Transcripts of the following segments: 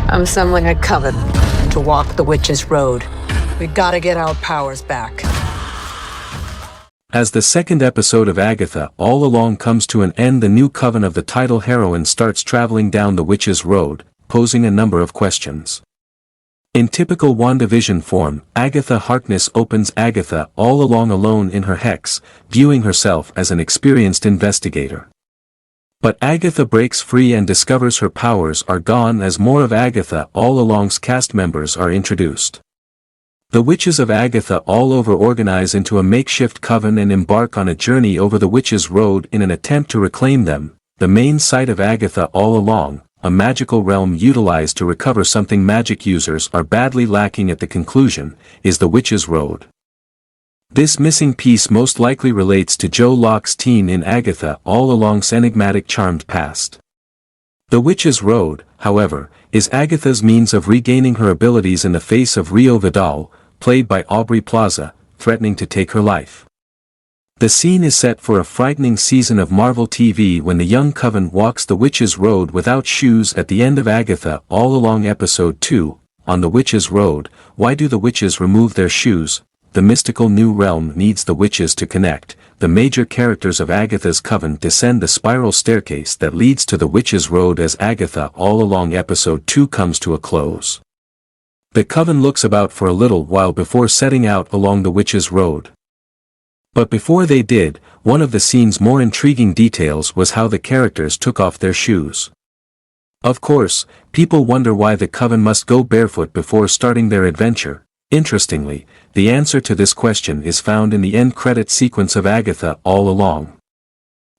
I'm summoning a coven to walk the witch's road. We gotta get our powers back. As the second episode of Agatha All Along comes to an end, the new coven of the title heroine starts traveling down the witch's road, posing a number of questions. In typical WandaVision form, Agatha Harkness opens Agatha All Along alone in her hex, viewing herself as an experienced investigator. But Agatha breaks free and discovers her powers are gone as more of Agatha All Along's cast members are introduced. The witches of Agatha All Over organize into a makeshift coven and embark on a journey over the witch's road in an attempt to reclaim them. The main site of Agatha All Along, a magical realm utilized to recover something magic users are badly lacking at the conclusion, is the witch's road. This missing piece most likely relates to Joe Locke's teen in Agatha All Along's enigmatic charmed past. The witch's road, however, is Agatha's means of regaining her abilities in the face of Rio Vidal, played by Aubrey Plaza, threatening to take her life. The scene is set for a frightening season of Marvel TV when the young coven walks the witch's road without shoes at the end of Agatha All Along Episode 2, On the Witch's Road. Why do the witches remove their shoes? The mystical new realm needs the witches to connect. The major characters of Agatha's coven descend the spiral staircase that leads to the witch's road as Agatha All Along Episode 2 comes to a close. The coven looks about for a little while before setting out along the witch's road. But before they did, one of the scene's more intriguing details was how the characters took off their shoes. Of course, people wonder why the coven must go barefoot before starting their adventure. Interestingly, the answer to this question is found in the end credit sequence of Agatha All Along.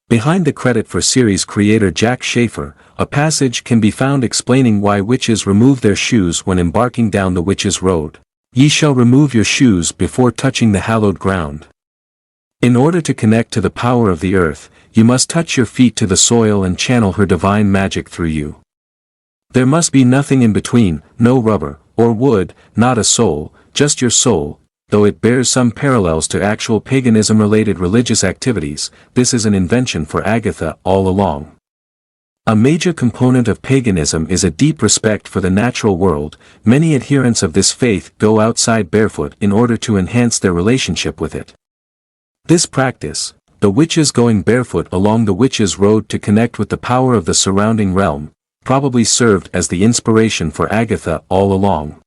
Behind the credit for series creator Jack Schaefer, a passage can be found explaining why witches remove their shoes when embarking down the witch's road. Ye shall remove your shoes before touching the hallowed ground. In order to connect to the power of the earth, you must touch your feet to the soil and channel her divine magic through you. There must be nothing in between, no rubber, or wood, not a soul, just your soul. Though it bears some parallels to actual paganism-related religious activities, this is an invention for Agatha All Along. A major component of paganism is a deep respect for the natural world. Many adherents of this faith go outside barefoot in order to enhance their relationship with it. This practice, the witches going barefoot along the witch's road to connect with the power of the surrounding realm, probably served as the inspiration for Agatha All Along.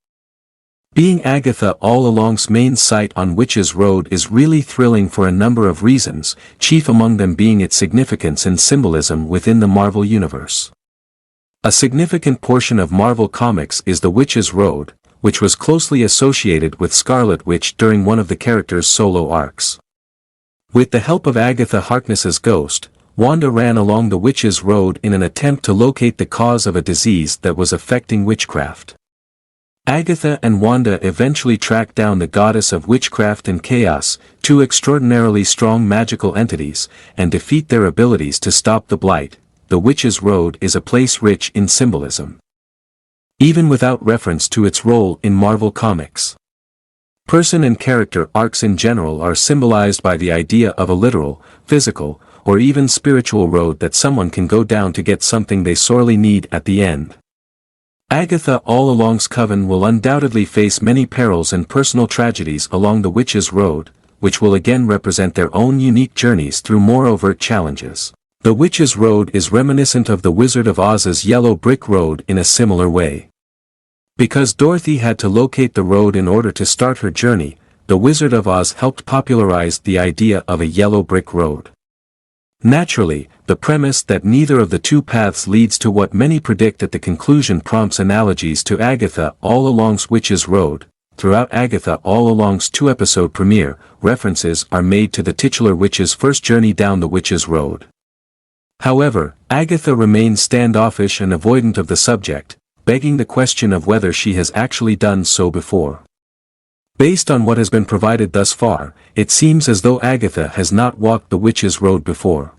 Being Agatha All Along's main site on Witch's Road is really thrilling for a number of reasons, chief among them being its significance and symbolism within the Marvel Universe. A significant portion of Marvel Comics is the Witch's Road, which was closely associated with Scarlet Witch during one of the character's solo arcs. With the help of Agatha Harkness's ghost, Wanda ran along the Witch's Road in an attempt to locate the cause of a disease that was affecting witchcraft. Agatha and Wanda eventually track down the goddess of witchcraft and chaos, two extraordinarily strong magical entities, and defeat their abilities to stop the blight. The Witch's Road is a place rich in symbolism, even without reference to its role in Marvel Comics. Person and character arcs in general are symbolized by the idea of a literal, physical, or even spiritual road that someone can go down to get something they sorely need at the end. Agatha All Along's coven will undoubtedly face many perils and personal tragedies along the Witch's Road, which will again represent their own unique journeys through more overt challenges. The Witch's Road is reminiscent of the Wizard of Oz's Yellow Brick Road in a similar way. Because Dorothy had to locate the road in order to start her journey, the Wizard of Oz helped popularize the idea of a yellow brick road. Naturally, the premise that neither of the two paths leads to what many predict at the conclusion prompts analogies to Agatha All Along's Witch's Road. Throughout Agatha All Along's two-episode premiere, references are made to the titular witch's first journey down the Witch's Road. However, Agatha remains standoffish and avoidant of the subject, begging the question of whether she has actually done so before. Based on what has been provided thus far, it seems as though Agatha has not walked the Witch's Road before.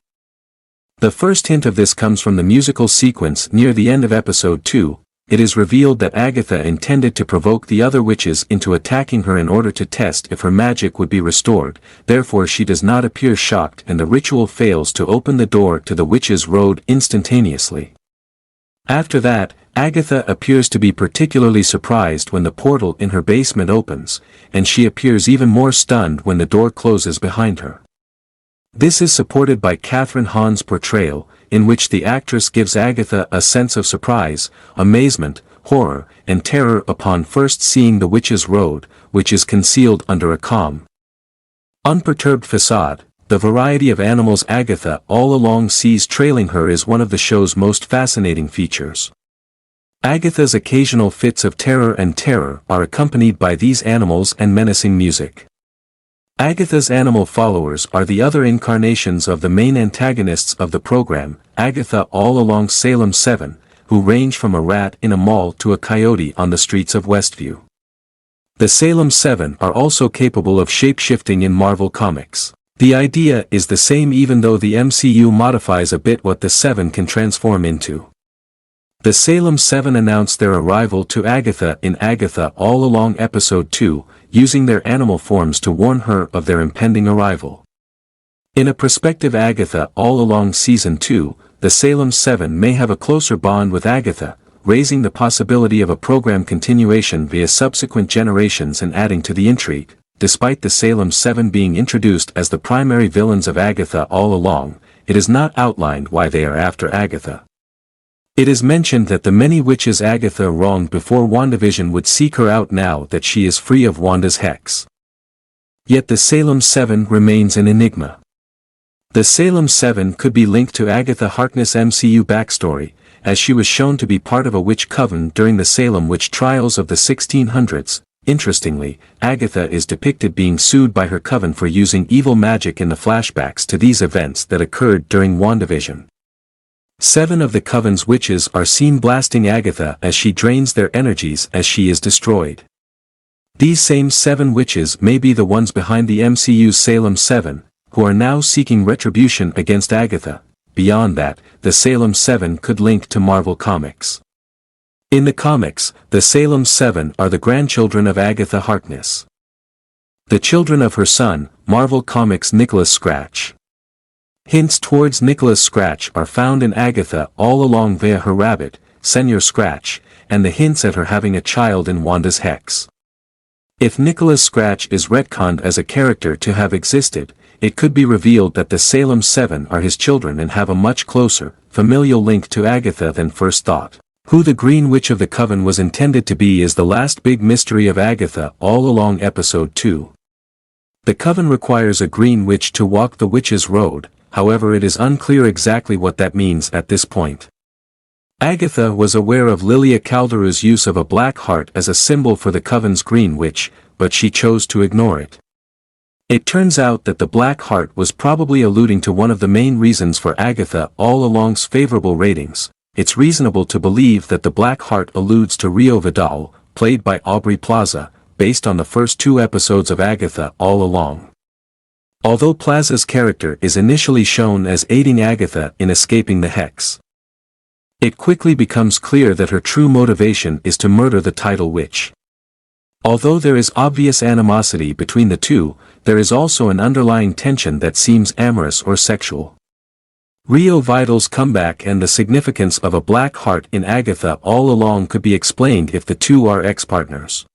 The first hint of this comes from the musical sequence near the end of Episode 2. It is revealed that Agatha intended to provoke the other witches into attacking her in order to test if her magic would be restored, therefore she does not appear shocked and the ritual fails to open the door to the Witch's Road instantaneously. After that, Agatha appears to be particularly surprised when the portal in her basement opens, and she appears even more stunned when the door closes behind her. This is supported by Kathryn Hahn's portrayal, in which the actress gives Agatha a sense of surprise, amazement, horror, and terror upon first seeing the Witch's Road, which is concealed under a calm, unperturbed facade. The variety of animals Agatha all along sees trailing her is one of the show's most fascinating features. Agatha's occasional fits of terror are accompanied by these animals and menacing music. Agatha's animal followers are the other incarnations of the main antagonists of the program, Agatha all along Salem 7, who range from a rat in a mall to a coyote on the streets of Westview. The Salem 7 are also capable of shape-shifting in Marvel Comics. The idea is the same even though the MCU modifies a bit what the 7 can transform into. The Salem 7 announce their arrival to Agatha in Agatha All Along Episode 2, using their animal forms to warn her of their impending arrival. In a prospective Agatha All Along Season 2, the Salem 7 may have a closer bond with Agatha, raising the possibility of a program continuation via subsequent generations and adding to the intrigue. Despite the Salem 7 being introduced as the primary villains of Agatha All Along, it is not outlined why they are after Agatha. It is mentioned that the many witches Agatha wronged before WandaVision would seek her out now that she is free of Wanda's hex. Yet the Salem 7 remains an enigma. The Salem 7 could be linked to Agatha Harkness' MCU backstory, as she was shown to be part of a witch coven during the Salem witch trials of the 1600s. Interestingly, Agatha is depicted being sued by her coven for using evil magic in the flashbacks to these events that occurred during WandaVision. 7 of the coven's witches are seen blasting Agatha as she drains their energies as she is destroyed. These same 7 witches may be the ones behind the MCU's Salem 7, who are now seeking retribution against Agatha. Beyond that, the Salem 7 could link to Marvel Comics. In the comics, the Salem 7 are the grandchildren of Agatha Harkness, the children of her son, Marvel Comics' Nicholas Scratch. Hints towards Nicholas Scratch are found in Agatha All Along via her rabbit, Senor Scratch, and the hints at her having a child in Wanda's hex. If Nicholas Scratch is retconned as a character to have existed, it could be revealed that the Salem 7 are his children and have a much closer, familial link to Agatha than first thought. Who the Green Witch of the Coven was intended to be is the last big mystery of Agatha All Along Episode 2. The Coven requires a Green Witch to walk the Witch's Road, however it is unclear exactly what that means at this point. Agatha was aware of Lilia Calderu's use of a black heart as a symbol for the Coven's Green Witch, but she chose to ignore it. It turns out that the black heart was probably alluding to one of the main reasons for Agatha All Along's favorable ratings. It's reasonable to believe that the black heart alludes to Rio Vidal, played by Aubrey Plaza, based on the first 2 episodes of Agatha All Along. Although Plaza's character is initially shown as aiding Agatha in escaping the hex, it quickly becomes clear that her true motivation is to murder the title witch. Although there is obvious animosity between the two, there is also an underlying tension that seems amorous or sexual. Rio Vidal's comeback and the significance of a black heart in Agatha All Along could be explained if the two are ex-partners.